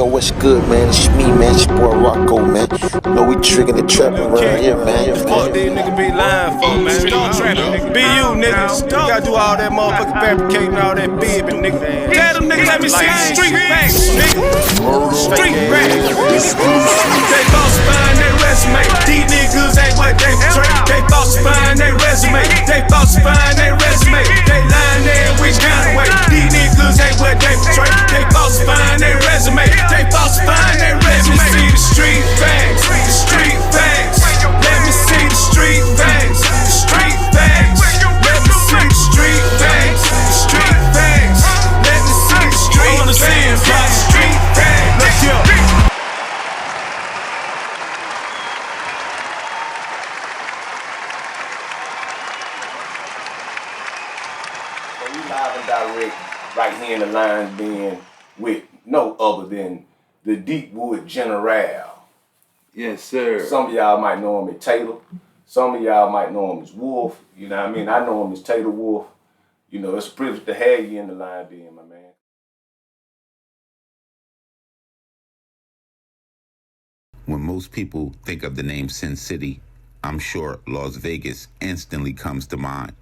Yo, what's good, man? It's me, man. It's your boy Rocco, man. You know we triggering the trap around here, man. Fuck these niggas be lying for, man. Be you, niggas. You gotta do all that motherfucking fabricating, all that bibbing, nigga. Tell them niggas, let me see the street facts, nigga. Street facts. They falsifying their resume. These niggas ain't what they portray. They falsifying their resume. They falsifying their resume. They lying there in which kind of way. These niggas ain't what they portray. They falsifying their resume. They falsifying their resume. Let me see the street facts. The street facts. Let me see the street facts. The street facts. Let me see the street facts. The street facts. Let me see the street facts. The street facts. Let's go. We live and direct right here in the lines being with no other than the Deepwood General. Yes, sir. Some of y'all might know him as Taylor. Some of y'all might know him as Wolfe. You know what I mean? I know him as Taylor Wolfe. You know, it's a privilege to have you in the line being, my man. When most people think of the name Sin City, I'm sure Las Vegas instantly comes to mind.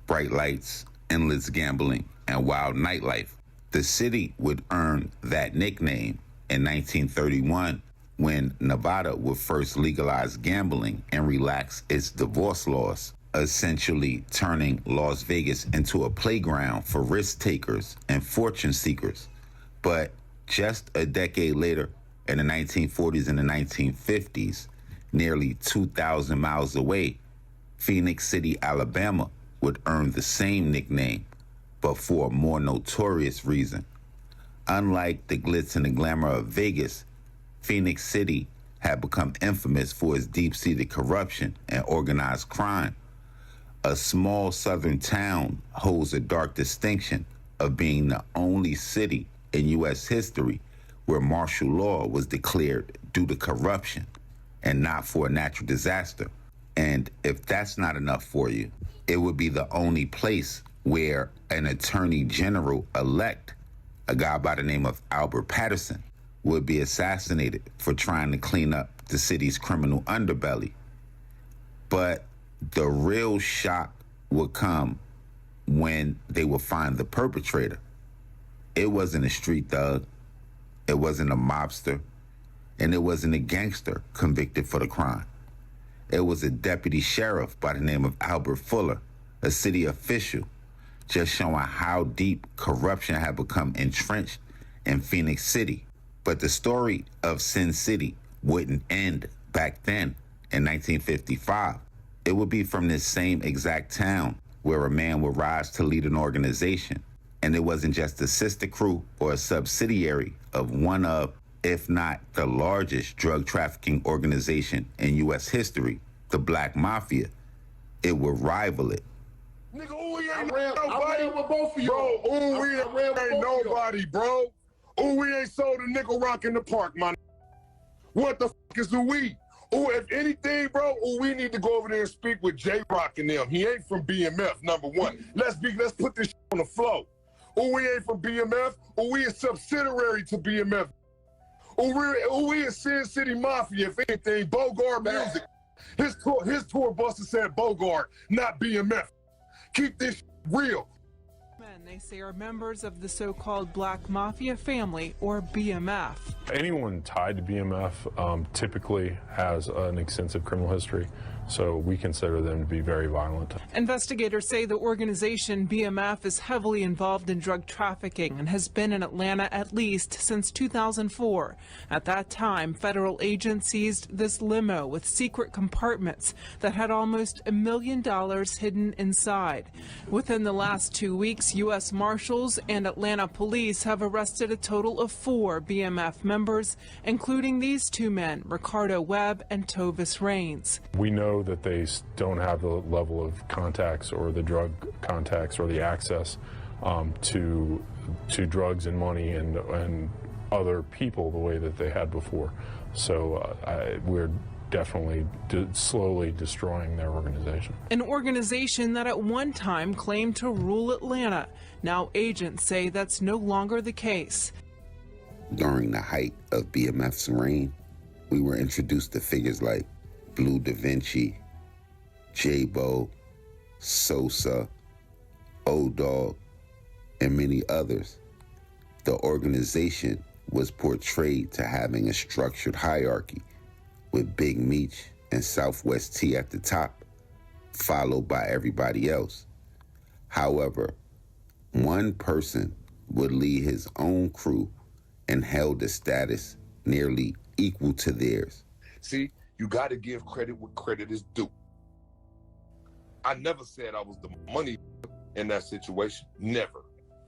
Bright lights, endless gambling, and wild nightlife. The city would earn that nickname in 1931 when Nevada would first legalize gambling and relax its divorce laws, essentially turning Las Vegas into a playground for risk takers and fortune seekers. But just a decade later, in the 1940s and the 1950s, nearly 2,000 miles away, Phenix City, Alabama would earn the same nickname, but for a more notorious reason. Unlike the glitz and the glamour of Vegas, Phenix City had become infamous for its deep-seated corruption and organized crime. A small southern town holds a dark distinction of being the only city in U.S. history where martial law was declared due to corruption and not for a natural disaster. And if that's not enough for you, it would be the only place where an attorney general-elect, a guy by the name of Albert Patterson, would be assassinated for trying to clean up the city's criminal underbelly. But the real shock would come when they would find the perpetrator. It wasn't a street thug, it wasn't a mobster, and it wasn't a gangster convicted for the crime. It was a deputy sheriff by the name of Albert Fuller, a city official, just showing how deep corruption had become entrenched in Phenix City. But the story of Sin City wouldn't end back then in 1955. It would be from this same exact town where a man would rise to lead an organization. And it wasn't just a sister crew or a subsidiary of one of, if not the largest drug trafficking organization in U.S. history, the Black Mafia. It would rival it. Nigga, we ain't nobody with both of you. Bro, we ain't nobody, bro. We ain't sold a nickel rock in the park, man. What the fuck is we? If anything, bro, we need to go over there and speak with J-ROC and them. He ain't from BMF, number one. Let's put this on the flow. We ain't from BMF, we a subsidiary to BMF. We is Sin City Mafia, if anything, Bogart music. His tour buster said Bogart, not BMF. Keep this real. Men they say are members of the so-called Black Mafia Family, or BMF. Anyone tied to BMF typically has an extensive criminal history, so we consider them to be very violent. Investigators say the organization BMF is heavily involved in drug trafficking and has been in Atlanta at least since 2004. At that time, federal agents seized this limo with secret compartments that had almost $1 million hidden inside. Within the last 2 weeks, U.S. Marshals and Atlanta police have arrested a total of 4 BMF members, including these 2 men, Ricardo Webb and Tovis Raines. We know that they don't have the level of contacts or the drug contacts or the access to drugs and money and other people the way that they had before. So we're definitely slowly destroying their organization. An organization that at one time claimed to rule Atlanta. Now agents say that's no longer the case. During the height of BMF's reign, we were introduced to figures like Blue Da Vinci, J-Bo, Sosa, O-Dog, and many others. The organization was portrayed to having a structured hierarchy, with Big Meech and Southwest T at the top, followed by everybody else. However, one person would lead his own crew and held a status nearly equal to theirs. See, you got to give credit where credit is due. I never said I was the money in that situation. Never.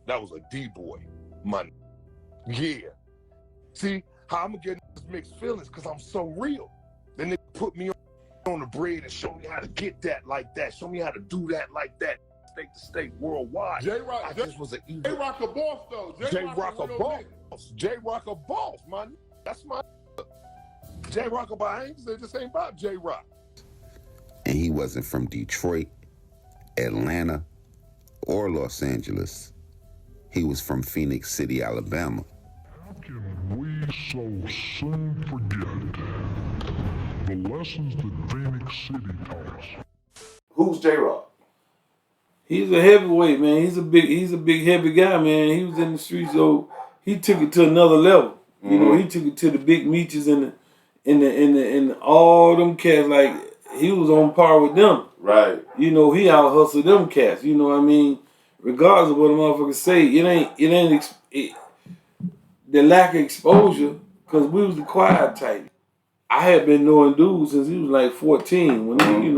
That was a D-boy. Money. Yeah. See, how I'm going to get these mixed feelings because I'm so real. Then they put me on the bread and show me how to get that like that. Show me how to do that like that. State to state, worldwide. J-ROC, I just was an evil. J-ROC a boss, though. J-ROC a boss. J-ROC a boss, man. That's my J-ROC a boss. I ain't say this ain't about J-ROC. And he wasn't from Detroit, Atlanta, or Los Angeles. He was from Phenix City, Alabama. How can we so soon forget the lessons that Phenix City taught us? Who's J-ROC? He's a heavyweight, man. He's a big heavy guy, man. He was in the streets, so he took it to another level. You know, he took it to the Big Meeches and all them cats. Like, he was on par with them. Right. You know, he out hustled them cats. You know what I mean? Regardless of what the motherfuckers say, the lack of exposure, because we was the quiet type. I had been knowing dudes since he was like 14 when he,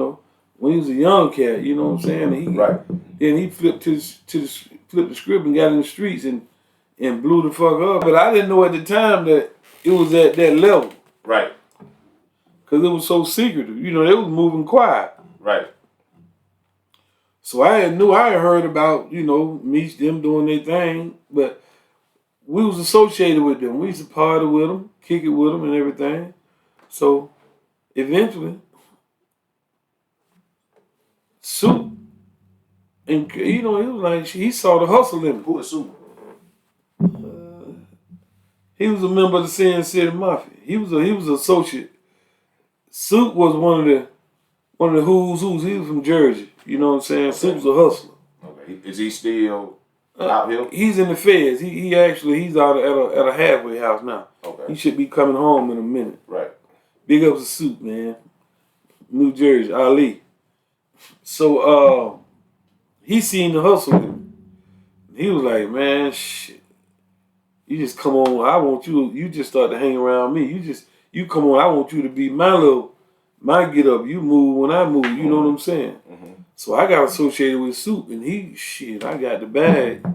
when he was a young cat. You know what I'm saying? And then he flipped the script and got in the streets and blew the fuck up. But I didn't know at the time that it was at that level. Right. Because it was so secretive. You know, they was moving quiet. Right. So I had heard about, Meech, them doing their thing, but we was associated with them. We used to party with them, kick it with them and everything. So eventually, Soup, and it was like, he saw the hustle in him. Who is Soup? He was a member of the Sin City Mafia. He was an associate. Soup was one of the who's. He was from Jersey. You know what I'm saying? Okay. Soup's a hustler. Okay. Is he still out here? He's in the feds. He's out at a halfway house now. Okay. He should be coming home in a minute. Right. Big ups to Soup, man. New Jersey, Ali. So he seen the hustle in him. He was like, man, shit. You just come on. I want you just start to hang around me. You come on. I want you to be my get up. You move when I move. You know what I'm saying? Mm-hmm. So I got associated with Soup, and I got the bag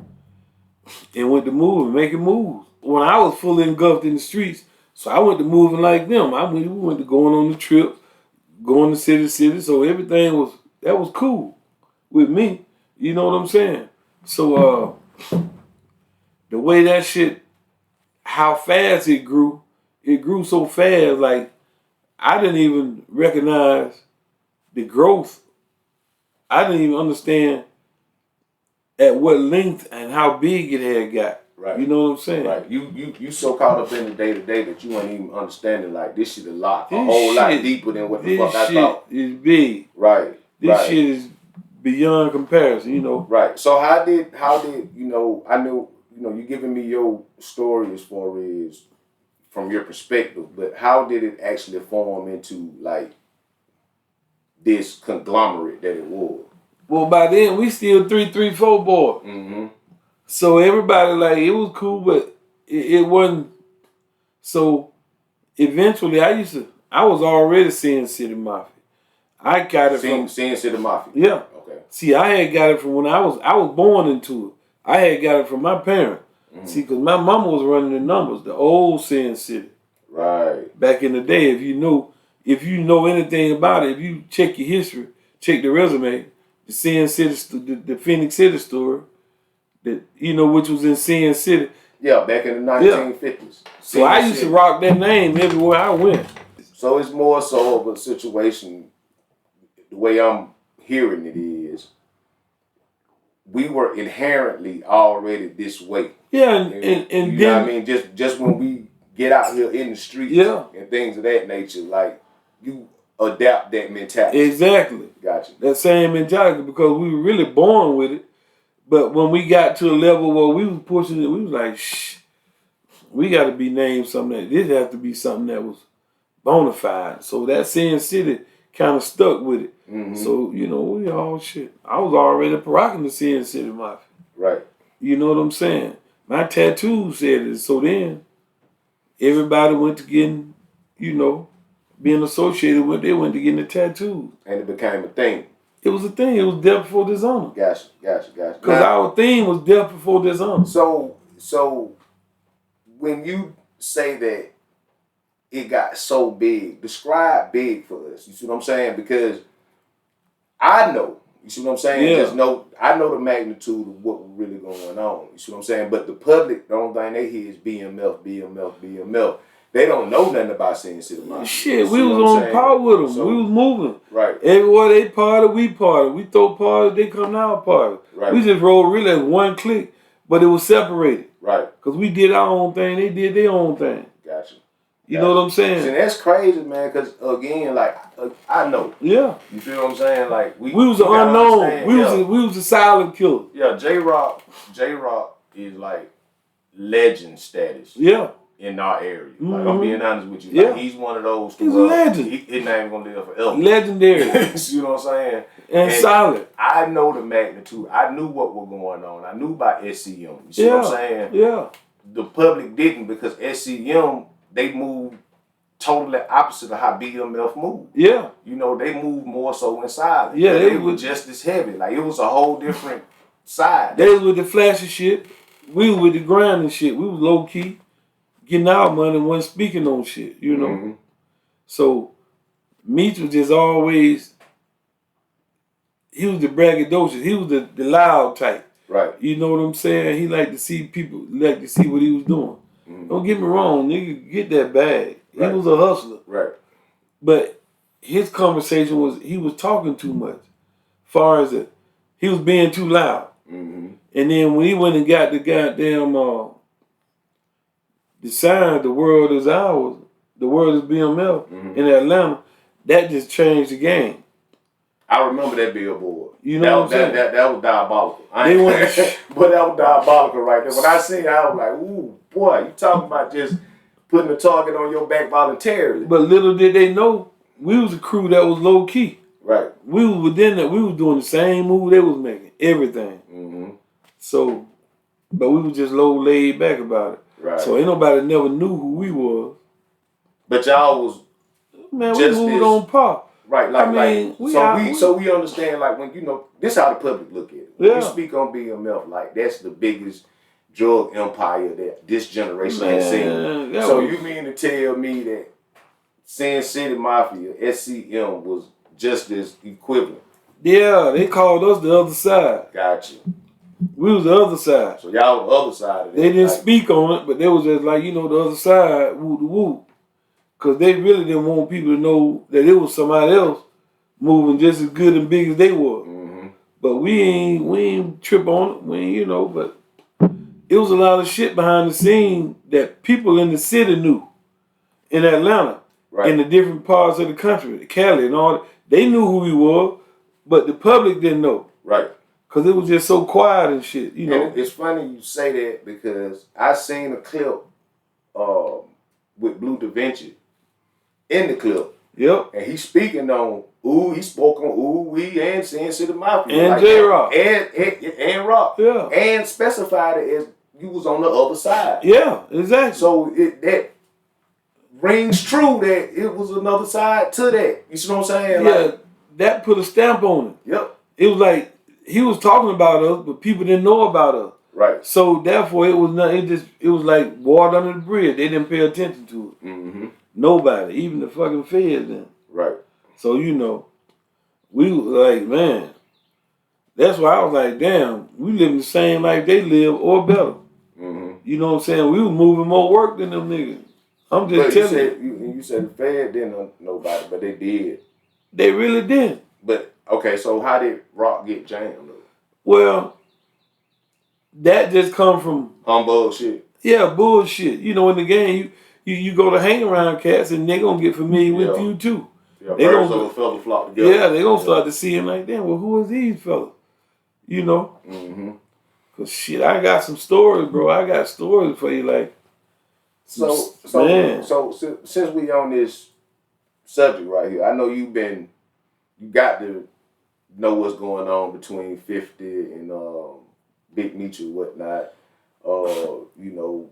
and went to moving, making moves. When I was fully engulfed in the streets, so I went to moving like them. We went to going on the trip, going to city to city. So everything was cool with me. You know what I'm saying? So the way that shit, how fast it grew so fast, like I didn't even recognize the growth. I didn't even understand at what length and how big it had got. Right. You know what I'm saying? Right. You so caught up in the day-to-day that you weren't even understanding like this shit a whole lot deeper than what the fuck I thought. This shit is big. Right. This shit is beyond comparison, Right. So how did I know you giving me your story as far as from your perspective, but how did it actually form into like this conglomerate that it was? Well, by then we still 3-3-4 boy. Mm-hmm. So everybody like it was cool, but it wasn't. So eventually, I was already Sin City Mafia. I got it from Sin City Mafia. Yeah. Okay. See, I had got it from when I was born into it. I had got it from my parents. Mm-hmm. See, because my mama was running the numbers, the old Sin City. Right. Back in the day, if you know anything about it, if you check your history, check the resume, the Sin City, the Phenix City story, that which was in Sin City. Yeah, back in the 1950s. Yeah. So I used to rock that name everywhere I went. So it's more so of a situation. The way I'm hearing it is, we were inherently already this way. Yeah, and you then know what I mean, just when we get out here in the streets and things of that nature, like you adapt that mentality. Exactly. Gotcha. That same mentality because we were really born with it. But when we got to a level where we was pushing it, we was like, shh, we got to be named something. This has to be something that was bona fide. So that Sin City kind of stuck with it. So, you know, we all shit. I was already rocking the Sin City Mafia. Right. You know what I'm saying? My tattoo said it. So then everybody went to getting, you know, being associated with, they went to getting the tattoos. And it became a thing. It was a thing. It was death before dishonor. Gotcha. Because our theme was death before dishonor. So when you say that it got so big, describe big for us. You see what I'm saying? Because I know. You see what I'm saying? Yeah. Just know, I know the magnitude of what was really going on. You see what I'm saying? But the public, the only thing they hear is BMF. They don't know nothing about Sin City Mafia. Shit, we was on par with them. So, we was moving. Right. Everywhere they party, we party. We throw parties, they come to our party. Right. We just rolled really as one clique, but it was separated. Right. Because we did our own thing, they did their own thing. Gotcha. You know what I'm saying? And that's crazy, man, because, again, like, I know. Yeah. You feel what I'm saying? Like, we was the unknown. We was the silent killer. Yeah, J-ROC is, like, legend status. Yeah. In our area. Like, I'm being honest with you. Yeah. Like, he's one of those. He's a legend. His name gonna live forever. Legendary. You know what I'm saying? And solid. I know the magnitude. I knew what was going on. I knew about SCM. You see what I'm saying? Yeah. The public didn't because SCM, they moved totally opposite of how BMF moved. Yeah. You know, they moved more so in silence. Yeah, they were just as heavy. Like, it was a whole different side. They was with the flashy shit. We was with the grinding shit. We was low key, getting our money and wasn't speaking on shit, you know? So, Meech was just always, he was the braggadocious. He was the loud type. Right. You know what I'm saying? He liked to see people, liked to see what he was doing. Don't get me wrong, nigga, get that bag. He was a hustler. Right. But his conversation was, he was talking too much. Far as it, he was being too loud. And then when he went and got the goddamn, the sign, the world is ours, the world is BMF in Atlanta, that just changed the game. I remember that billboard. You know what I'm saying? That was diabolical. But that was diabolical right there. When I seen it, I was like, ooh, boy, you talking about just putting a target on your back voluntarily. But little did they know, we was a crew that was low key. Right. We was within that. We was doing the same move they was making, everything. So, but we was just low laid back about it. Right. So ain't nobody never knew who we was. But y'all was, man, we moved on par. Right. Like, I mean, so we understand, like, when, you know, this how the public look at it. When you speak on BMF, like, that's the biggest drug empire that this generation has seen. So you mean to tell me that Sin City Mafia, SCM, was just as equivalent? Yeah, they called us the other side. Gotcha. We was the other side. So y'all the other side of that. They didn't speak on it, but they was just like, you know, the other side, woo. Because they really didn't want people to know that it was somebody else moving just as good and big as they were. But we ain't trip on it. We ain't, you know, but it was a lot of shit behind the scene that people in the city knew. In Atlanta. In the different parts of the country, Cali and all that. They knew who we were, but the public didn't know. Right. Because it was just so quiet and shit, you know. And it's funny you say that because I seen a clip with Blue Da Vinci in the clip. Yep. And he's speaking on, he spoke on we and Sin City Mafia. And like J-ROC. And Rock. Yeah. And specified it as you was on the other side. Yeah, exactly. So that rings true that it was another side to that. You see what I'm saying? Yeah, like, that put a stamp on it. Yep. It was like, he was talking about us, but people didn't know about us. Right. So therefore, it was not. It was like water under the bridge. They didn't pay attention to it. Nobody, even the fucking feds, then. Right. So you know, we was like, man. That's why I was like, damn, we living the same life they live or better. You know what I'm saying? We was moving more work than them niggas. I'm just telling you. You said the Fed didn't know about it, but they did. They really did. But okay, so how did Rock get jammed? Well, that just come from humbug shit. Yeah, bullshit. You know, in the game, you go to hang around cats and they gonna get familiar with you too. Yeah, they birds of a feather flock together. Yeah, they gonna start to see him like, damn, well, who is these fellas? You know? Mm-hmm. Cause shit, I got some stories, bro. I got stories for you, like. So since we on this subject right here, I know you got to know what's going on between 50 and Big Meech and whatnot. You know,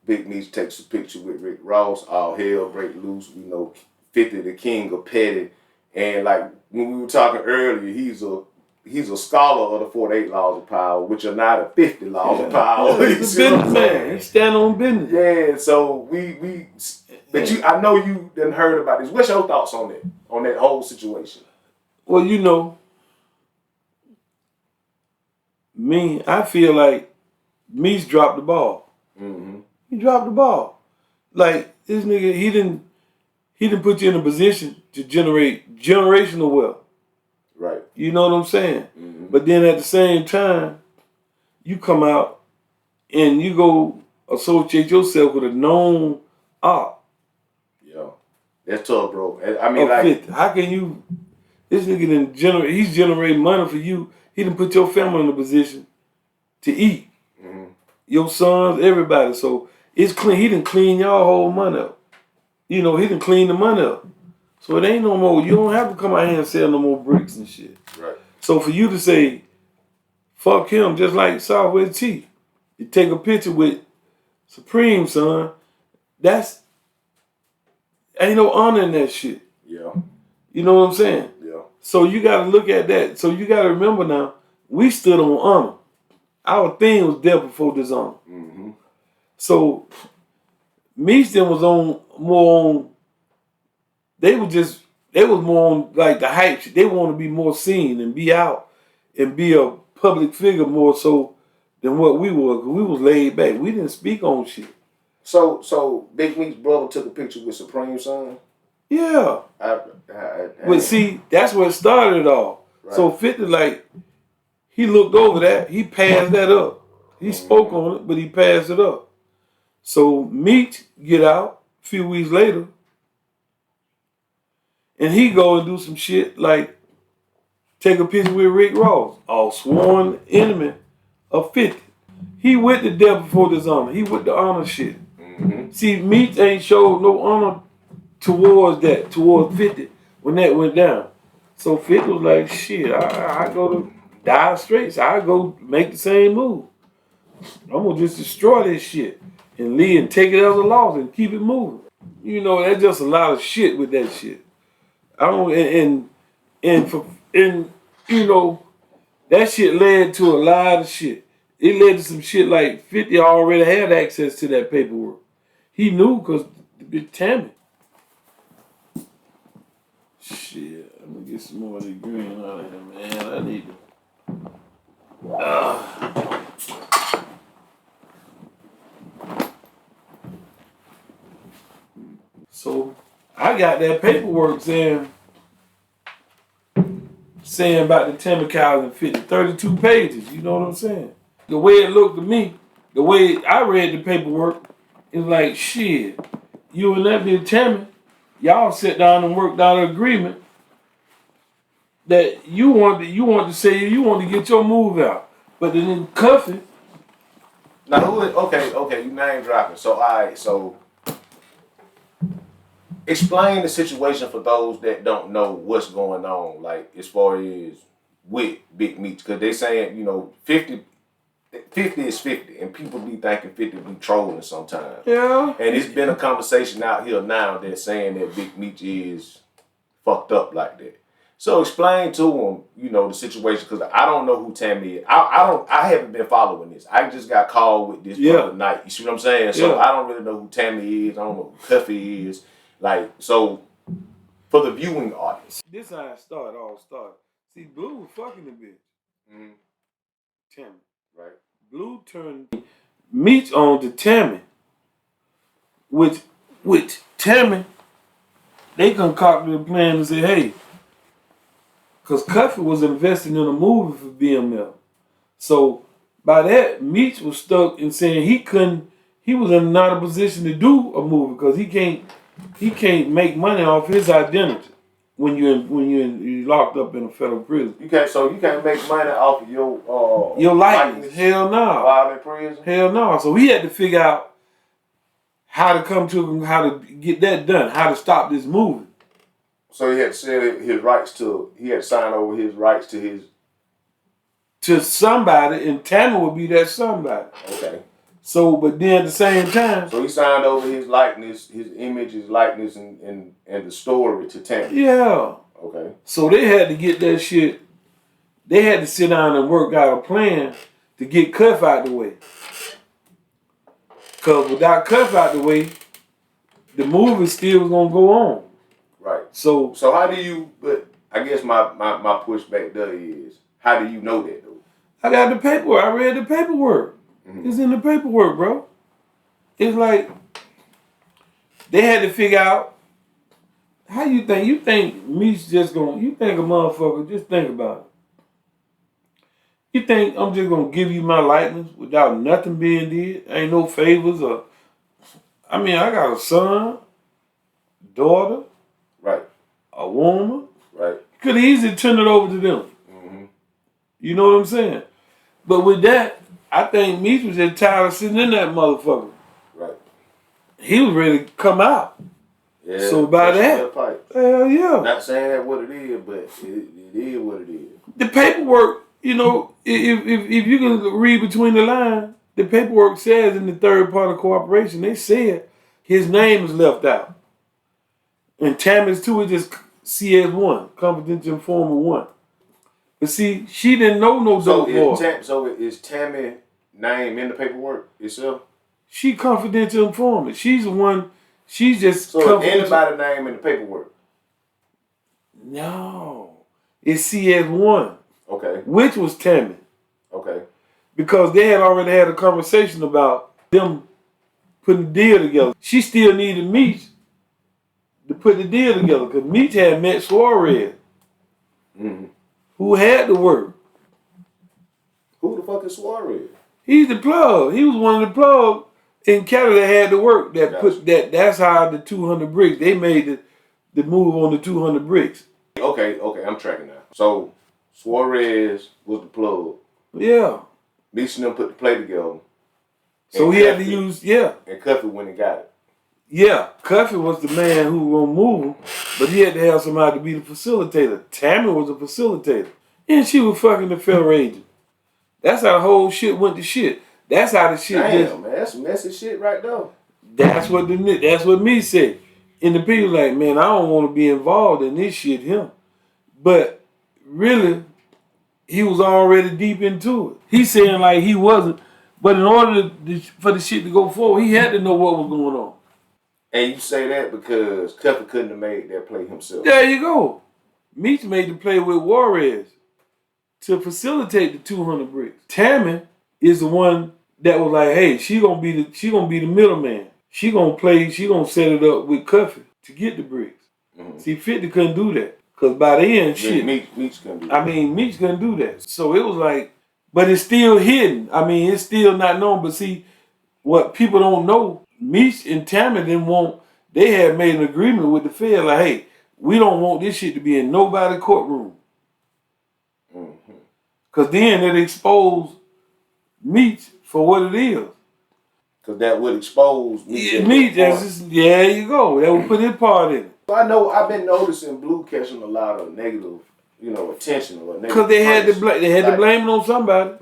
Big Meech takes a picture with Rick Ross, all hell break loose. We know 50 the king of petty. And like when we were talking earlier, he's a scholar of the 48 laws of power, which are not a 50 laws of power. He's a businessman. He stand on business. Yeah, so I know you done heard about this. What's your thoughts on that whole situation? Well, you know, I feel like Meech dropped the ball. Mm-hmm. He dropped the ball. Like, this nigga, he didn't put you in a position to generate generational wealth. Right. You know what I'm saying? Mm-hmm. But then at the same time, you come out and you go associate yourself with a known op. Yeah. That's tough, bro. I mean, like, how can you, this nigga didn't he's generating money for you. He didn't put your family in a position to eat. Mm-hmm. Your sons, everybody. So it's clean. He didn't clean y'all whole money up. You know, he didn't clean the money up. So it ain't no more, you don't have to come out here and sell no more bricks and shit. Right. So for you to say, fuck him, just like Southwest T, you take a picture with Supreme, son, ain't no honor in that shit. Yeah. You know what I'm saying? Yeah. So you gotta look at that. So you gotta remember now, we stood on honor. Our thing was death before dishonor. Mm-hmm. So Meech then was more on, they was more on like the hype shit. They want to be more seen and be out and be a public figure more so than what we were. Cause we was laid back. We didn't speak on shit. So Big Meech's brother took a picture with Supreme, son? Yeah. But see, that's where it started all. Right. So 50, like, he looked over that. He passed that up. He spoke on it, but he passed it up. So Meech get out a few weeks later, and he go and do some shit like take a picture with Rick Ross, a sworn enemy of 50. He with the death before dishonor. He with the honor shit. Mm-hmm. See, Meech ain't showed no honor towards 50 when that went down. So 50 was like, shit, I go to dive straight. So I go make the same move. I'm gonna just destroy this shit and leave and take it as a loss and keep it moving. You know, that's just a lot of shit with that shit. I don't and you know, that shit led to a lot of shit. It led to some shit like 50 already had access to that paperwork. He knew because Tammy. Shit, I'm gonna get some more of the green out of here, man. I need to. So I got that paperwork saying about the Tammy cows and 50, 32 pages. You know what I'm saying? The way it looked to me, the way I read the paperwork, it's like, shit, you and that bitch Tammy, y'all sit down and worked out an agreement that you want to get your move out. But then Cuffy. Now who is, okay, you name dropping. So alright, so explain the situation for those that don't know what's going on, like as far as with Big Meech, because they saying, you know, 50 is 50, and people be thinking 50 be trolling sometimes. Yeah. And it's been a conversation out here now that's saying that Big Meech is fucked up like that. So explain to them, you know, the situation, because I don't know who Tammy is. I haven't been following this. I just got called with this the other night. You see what I'm saying? So I don't really know who Tammy is. I don't know who Cuffy is. Like, so for the viewing audience. This how it all started. See, Blue was fucking the bitch. Mm-hmm. Tammy. Right. Blue turned Meech on to Tammy. With Tammy, they concocted a plan and say, hey, because Cuffy was investing in a movie for BMF. So by that, Meech was stuck in saying he was in not a position to do a movie because he can't make money off his identity when you're locked up in a federal prison. You can't make money off of your likeness. Hell no. While in prison. Hell no. So he had to figure out how to get that done, how to stop this movie. So he had to sell his rights he had to sign over his rights to somebody, and Tammy would be that somebody. Okay. So, but then at the same time. So he signed over his likeness, his image, his likeness, and the story to Tammy. Yeah. Okay. So they had to get that shit. They had to sit down and work out a plan to get Cuff out the way. Because without Cuff out the way, the movie still was going to go on. Right. So how do you, but I guess my pushback there is, how do you know that though? I got the paperwork. I read the paperwork. Mm-hmm. It's in the paperwork, bro. It's like they had to figure out how you think Meech just gonna, you think a motherfucker, just think about it. You think I'm just gonna give you my likeness without nothing being did? Ain't no favors or, I mean, I got a son, daughter, right, a woman, right. Could easily turn it over to them. Mm-hmm. You know what I'm saying? But with that, I think Meech was just tired of sitting in that motherfucker. Right. He was ready to come out. Yeah. So by that, hell yeah. Not saying that what it is, but it is what it is. The paperwork, you know, if you can read between the lines, the paperwork says in the third part of cooperation, they said his name is left out. And Tammy's too is just CS1, confidential informant 1. But see, she didn't know no dope boy. So is Tammy name in the paperwork itself? She confidential informant. She's the one. She's just. So is anybody name in the paperwork? No, it's CS1. Okay. Which was Tammy. Okay. Because they had already had a conversation about them putting the deal together. She still needed Meech to put the deal together because Meech had met Suarez, who had to work. Who the fuck is Suarez? He's the plug. He was one of the plugs in Canada that had to work. That's how the 200 bricks. They made the move on the 200 bricks. Okay, I'm tracking now. So Suarez was the plug. Yeah. Meech and them put the play together. So he had to use, And Cuffy went and got it. Yeah, Cuffy was the man who was gonna move him, but he had to have somebody to be the facilitator. Tammy was a facilitator. And she was fucking the federal agent. That's how the whole shit went to shit. That's how the shit man, that's some messy shit right there. That's what me said. And the people like, man, I don't want to be involved in this shit, him. But really, he was already deep into it. He's saying like he wasn't, but in order for the shit to go forward, he had to know what was going on. And you say that because Cuffy couldn't have made that play himself. There you go. Meech made the play with Juarez to facilitate the 200 bricks. Tammy is the one that was like, hey, she gonna be the middleman. She gonna set it up with Cuffy to get the bricks. Mm-hmm. See, 50 couldn't do that. Cause by the end, shit. Meech couldn't do that. I mean, Meech couldn't do that. So it was like, but it's still hidden. I mean, it's still not known. But see, what people don't know, Meech and Tammy they had made an agreement with the Fed, like, hey, we don't want this shit to be in nobody's courtroom. Mm-hmm. Cause then it exposed Meech for what it is. Cause that would expose Meech. Yeah, you go. That would put his part in it. I know I've been noticing Blue catching a lot of negative, attention or negative. Cause they had to blame it on somebody.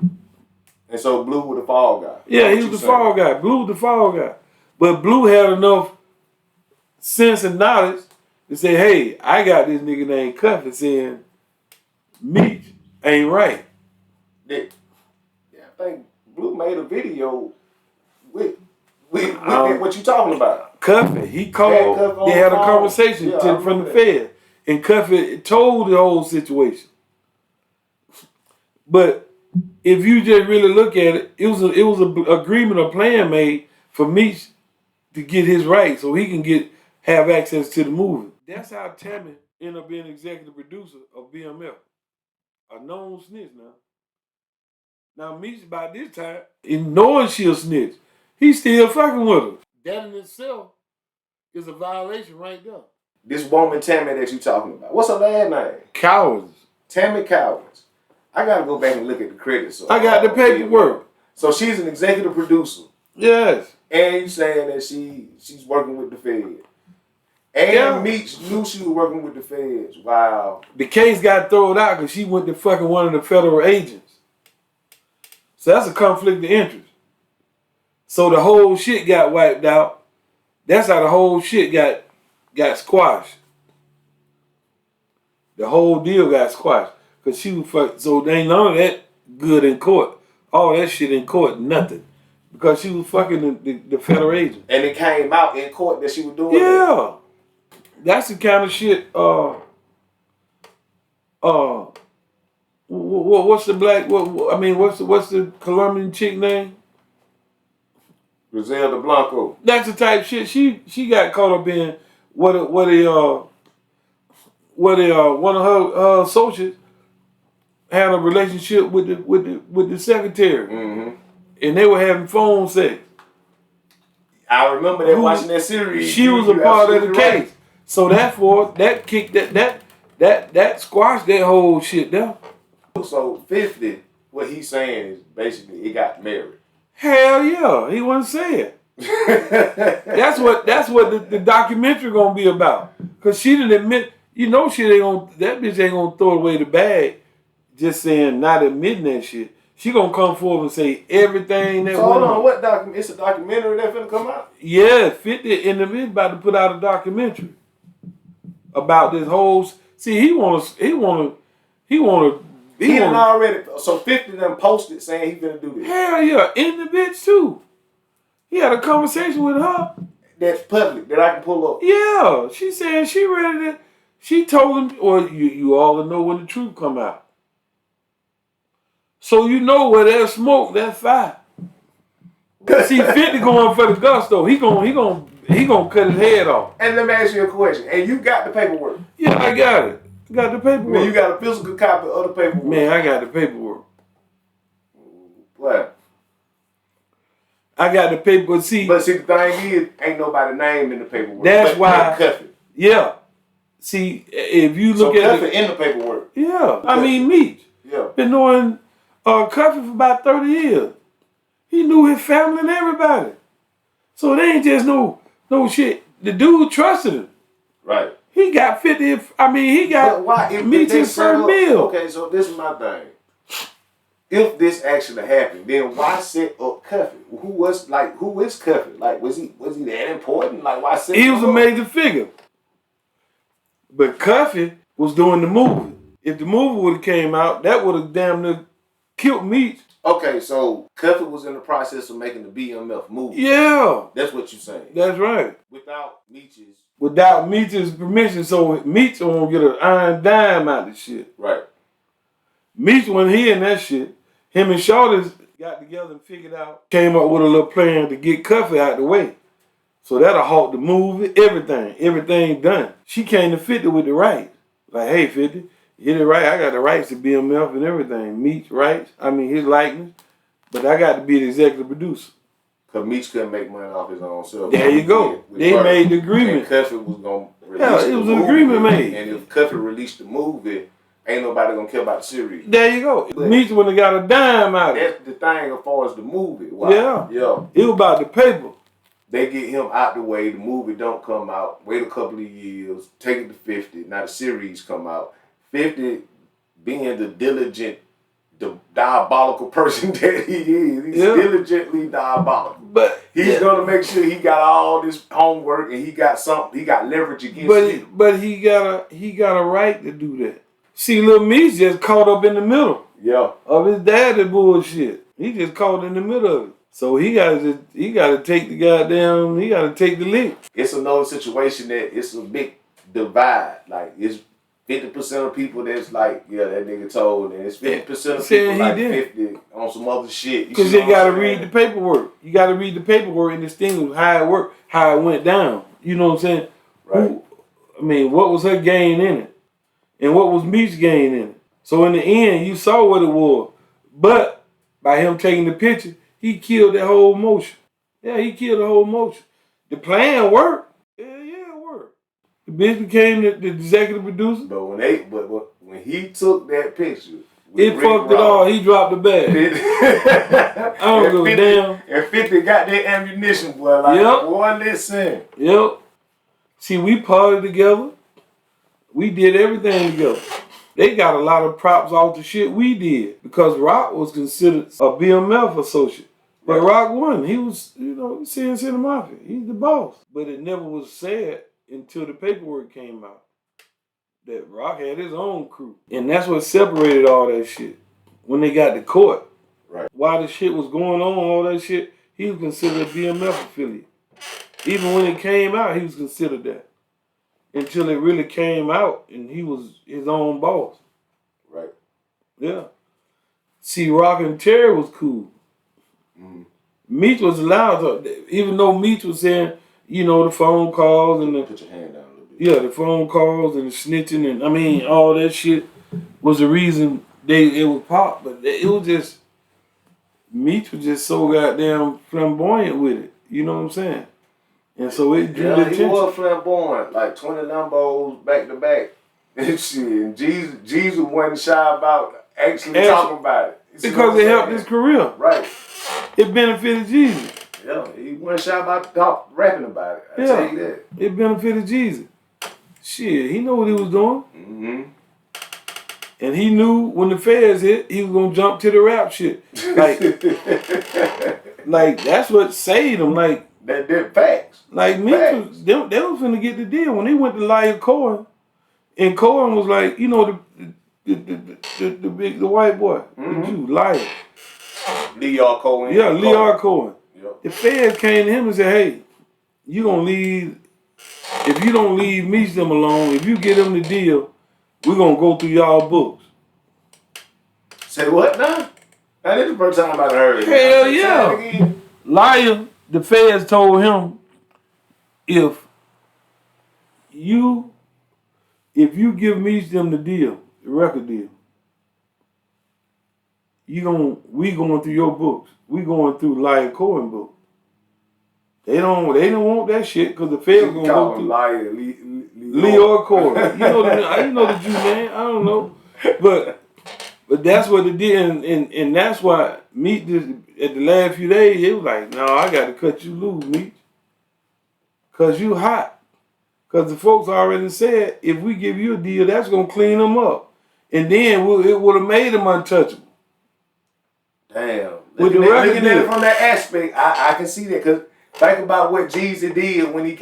And so Blue was the fall guy. Yeah, he was the fall guy. Blue was the fall guy. But Blue had enough sense and knowledge to say, hey, I got this nigga named Cuffy saying Meech ain't right. Yeah, I think Blue made a video with what you talking about. Cuffy, he called, they had a conversation from the Fed. And Cuffy told the whole situation. But if you just really look at it, it was an agreement, a plan made for Meech to get his rights so he can have access to the movie. That's how Tammy ended up being executive producer of BMF. A known snitch now. Now Meech by this time, in knowing she a snitch, he's still fucking with her. That in itself is a violation right there. This woman Tammy that you talking about, what's her last name? Cowards. Tammy Cowards. I gotta go back and look at the credits. So I got the paperwork. So she's an executive producer. Yes. And you saying that she's working with the feds. And Meech knew she was working with the feds. Wow. The case got thrown out because she went to fucking one of the federal agents. So that's a conflict of interest. So the whole shit got wiped out. That's how the whole shit got squashed. The whole deal got squashed. Because she was fucking, so there ain't none of that good in court. All that shit in court, nothing. Because she was fucking the federal agent. And it came out in court that she was doing Yeah. that. That's the kind of shit, what's the black, what's the Colombian chick name? Griselda Blanco. That's the type of shit she got caught up in. One of her associates had a relationship with the secretary, and they were having phone sex. I remember that watching that series. She was a part of the case, so therefore that kicked that squashed that whole shit down. So 50, what he's saying is basically he got married. Hell yeah, he wasn't saying. That's what the documentary gonna be about. Cause she didn't admit, that bitch ain't gonna throw away the bag just saying not admitting that shit. She gonna come forward and say everything that. So hold on, what document? It's a documentary that's gonna come out. Yeah, 50 in the mid about to put out a documentary about this whole. See, he wanna. He done already. So 50 them posted saying he gonna do this. Hell yeah, in the bitch too. He had a conversation with her. That's public that I can pull up. Yeah, she said she ready to. She told him, or you all know when the truth come out. So you know where there's smoke, there's fire. See, 50 going for the gusto. He gonna cut his head off. And let me ask you a question. And you got the paperwork? Yeah, I got it. Got the paperwork. Man, you got a physical copy of the paperwork? Man, I got the paperwork. What? I got the paperwork. But the thing is, ain't nobody name in the paperwork. That's why. Cuffy. Yeah. See, if you look at Cuffy in the paperwork. Yeah. I mean, Meech. Yeah. Been knowing Cuffy for about 30 years. He knew his family and everybody. So they ain't just no shit. The dude trusted him. Right. He got 50. I mean, he got Meech's first meal. Okay, so this is my thing. If this actually happened, then why set up Cuffy? Who is Cuffy? Like, was he that important? Like, why set He him was a up? major figure. But Cuffy was doing the movie. If the movie would have came out, that would have damn near killed Meech. Okay, so Cuffy was in the process of making the BMF movie. Yeah. That's what you're saying. That's right. Without Meech's permission, so Meech won't get an iron dime out of shit. Right. Meech, when he in that shit, him and Shorty got together and figured out, came up with a little plan to get Cuffy out the way. So that'll halt the movie, everything done. She came to 50 with the rights. Like, hey, 50, hit it right. I got the rights to BMF and everything. Meech rights, his likeness. But I got to be the executive producer. Because Meech couldn't make money off his own self. There you go. They made the agreement. And Cuffy was going to release it was an agreement made. And if Cuffy released the movie, ain't nobody going to care about the series. There you go. Meech wouldn't have got a dime out of it. That's the thing as far as the movie. Wow. Yeah. It was about the paper. They get him out the way, the movie don't come out, wait a couple of years, take it to 50, now the series come out. 50 being the diligent, the diabolical person that he is. He's diligently diabolical. But he's gonna make sure he got all this homework and he got leverage against you. But he got a right to do that. See, Lil Meech just caught up in the middle. Yeah. Of his daddy bullshit. He just caught in the middle of it. So he gotta take the goddamn, he gotta take the lick. It's another situation that it's a big divide. Like it's 50% of people that's like, yeah, that nigga told, and it's 50% of people like 50 on some other shit. Because you gotta read the paperwork. You gotta read the paperwork and distinguish how it worked, how it went down. You know what I'm saying? Right. What was her gain in it? And what was Meech's gain in it? So in the end, you saw what it was. But by him taking the picture, he killed that whole motion. Yeah, he killed the whole motion. The plan worked. Yeah, it worked. The bitch became the executive producer. But when he took that picture, it fucked it all. He dropped the bag. I don't give a damn. And 50 got that ammunition, boy. Like, boy, listen. Yep. See, we partied together. We did everything together. They got a lot of props off the shit we did because Rock was considered a BMF associate. But Rock won. He was, Sin City Mafia. He's the boss. But it never was said until the paperwork came out that Rock had his own crew. And that's what separated all that shit. When they got to court, right? While the shit was going on, all that shit, he was considered a BMF affiliate. Even when it came out, he was considered that. Until it really came out and he was his own boss. Right. Yeah. See, Rock and Terry was cool. Meech was allowed to, even though Meech was saying, the phone calls and the... Put your hand down a little bit. Yeah, the phone calls and the snitching and, all that shit was the reason it was popped. But it was just, Meech was just so goddamn flamboyant with it. You know what I'm saying? And so it drew the attention. He was flamboyant, like 20 Lambos back to back. And shit. And Jesus wasn't shy about actually talking about it. Because it helped his career. Right. It benefited Jesus. Yeah, he wasn't shy about rapping about it. I tell you that. It benefited Jesus. Shit, he knew what he was doing. And he knew when the feds hit, he was gonna jump to the rap shit. Like that's what saved him. Like that did facts. Like me, they was finna get the deal when they went to Liar Cohen, and Cohen was like, the white boy, the Jew, Liar. J-ROC Cohen. Yeah, J-ROC Cohen. Yep. The feds came to him and said, hey, you gonna leave, if you don't leave Meech them alone, if you get them the deal, we're gonna go through y'all books. Say what now? That is the first time I heard it. Hell yeah. Liar, the feds told him, if you give Meech them the deal, the record deal, we going through your books. We going through Liar Cohen book. They don't want that shit because the feds gonna go through Liar J-ROC Cohen. You know the Jew name. I don't know, but that's what it did, and that's why Meech at the last few days it was like, no, I got to cut you loose, Meech, cause you hot. Cause the folks already said if we give you a deal, that's gonna clean them up, and then it would have made them untouchable. Damn. Looking at it from that aspect, I can see that. Cause think about what Jesus did when he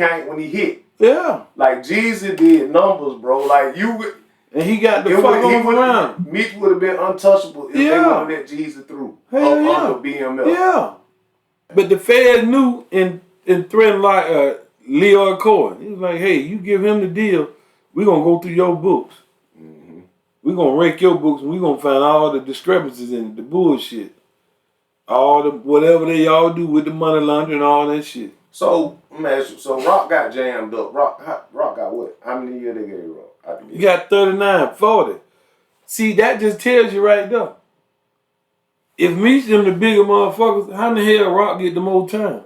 hit. Yeah. Like Jesus did numbers, bro. Like and he got the fuck around. Meech would have been untouchable if they would have let Jesus through. Under BMF. Yeah. But the Fed knew and threatened like J-ROC Cohen. He was like, hey, you give him the deal, we're gonna go through your books. We're gonna rake your books and we're gonna find all the discrepancies in it, the bullshit. All the whatever they all do with the money laundering and all that shit. So Rock got jammed up. Rock got what? How many years they gave Rock? You got 39, 40. See, that just tells you right there. If Meech them the bigger motherfuckers, how in the hell Rock get the more time?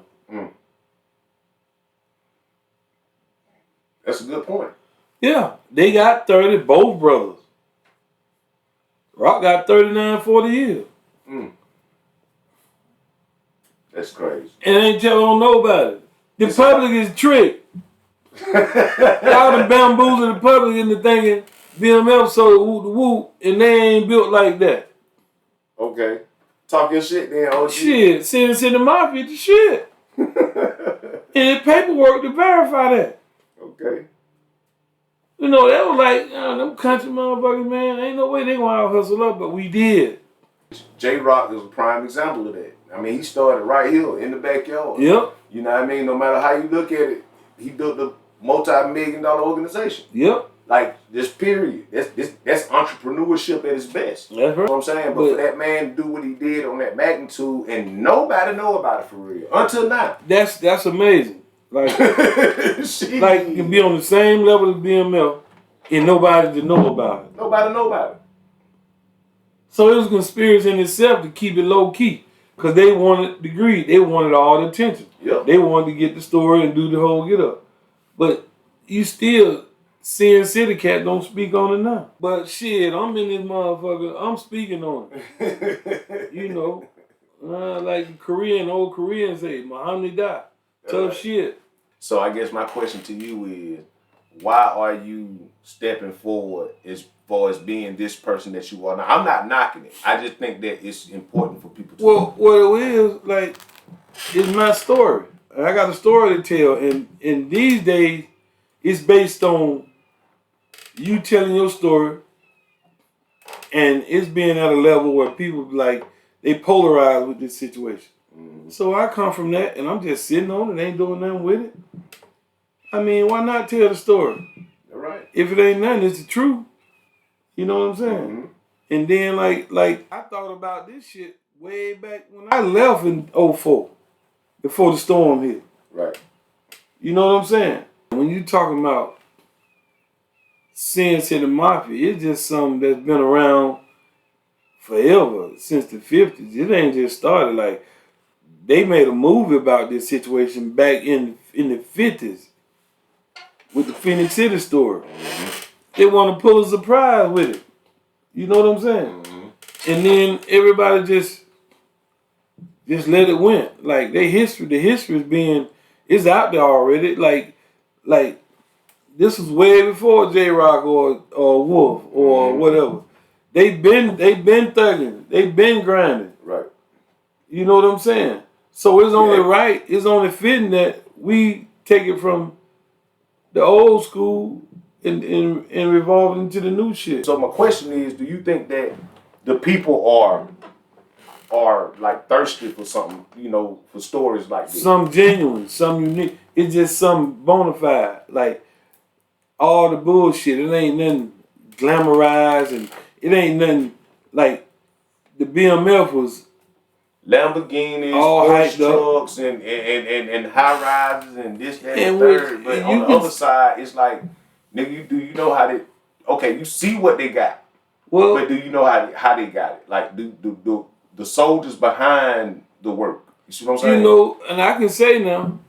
That's a good point. Yeah, they got 30, both brothers. Rock got 39, 40 years. That's crazy. And ain't telling nobody. The public is tricked. Y'all the bamboozle the public into thinking BMF sold whoop the whoop and they ain't built like that. Okay. Talk your shit then, OG. Shit, Sin City Mafia the shit. And the paperwork to verify that. Okay. That was like, them country motherfuckers, man, ain't no way they gonna out hustle up, but we did. J-ROC is a prime example of that. I mean, he started right here in the backyard. Yep. You know what I mean? No matter how you look at it, he built a multi-million-dollar organization. Yep. Like, this period. That's entrepreneurship at its best. That's right. You know what I'm saying? But for that man to do what he did on that magnitude and nobody know about it for real. Until now. That's amazing. Like, like you be on the same level as BMF and nobody to know about it. Nobody know about it. So it was a conspiracy in itself to keep it low key. Because they wanted the greed. They wanted all the attention. Yep. They wanted to get the story and do the whole get up. But you still, Sin City cat don't speak on it now. But shit, I'm in this motherfucker. I'm speaking on it. You know, like old Koreans say, Muhammad die. Tough shit. So I guess my question to you is, why are you stepping forward as far as being this person that you are now? I'm not knocking it. I just think that it's important for people to know. What it is, like, it's my story. I got a story to tell. And these days, it's based on you telling your story, and it's being at a level where people, like, they polarize with this situation. So I come from that, and I'm just sitting on it, ain't doing nothing with it. I mean, why not tell the story? All right. If it ain't nothing, it's the truth. You know what I'm saying? And then, like I thought about this shit way back when I left in 2004, before the storm hit. Right. You know what I'm saying? When you talking about Sin City Mafia, it's just something that's been around forever, since the 50s. It ain't just started. Like, they made a movie about this situation back in the 50s with the Phenix City story. They want to pull a surprise with it. You know what I'm saying? And then everybody just let it went. Like, the history is out there already. Like this was way before J-ROC or Wolfe or whatever. They've been thugging. They've been grinding. Right. You know what I'm saying? So it's only right, it's only fitting that we take it from the old school and revolve into the new shit. So my question is, do you think that the people are like thirsty for something, you know, for stories like this? Some genuine, some unique. It's just some bona fide. Like, all the bullshit, it ain't nothing glamorized, and it ain't nothing like the BMF was Lamborghinis, all Porsche hyped trucks, and high rises and this, that, and And third. But you on the can- other side, it's like, nigga, do you know how they? Okay, you see what they got, well, but do you know how they got it? Like, do the soldiers behind the work? You see what I'm saying? you know, and I can say now,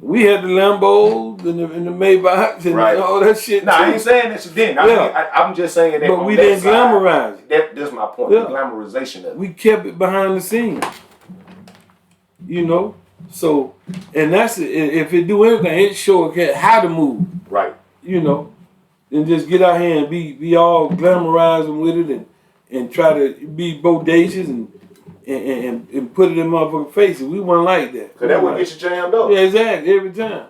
we had the Lambos and the Maybachs and Right. all that shit. No, too. I ain't saying that you didn't. Yeah. I'm just saying that. But on we that didn't side, glamorize it. That's my point. Yeah. The glamorization of it. We kept it behind the scenes. You know? So, and that's it. If it do anything, it show how to move. Right. You know? And just get out here and be all glamorizing with it and try to be bodacious and put it in motherfucking faces. We weren't like that. Cause that would get you jammed up. Yeah, exactly. Every time.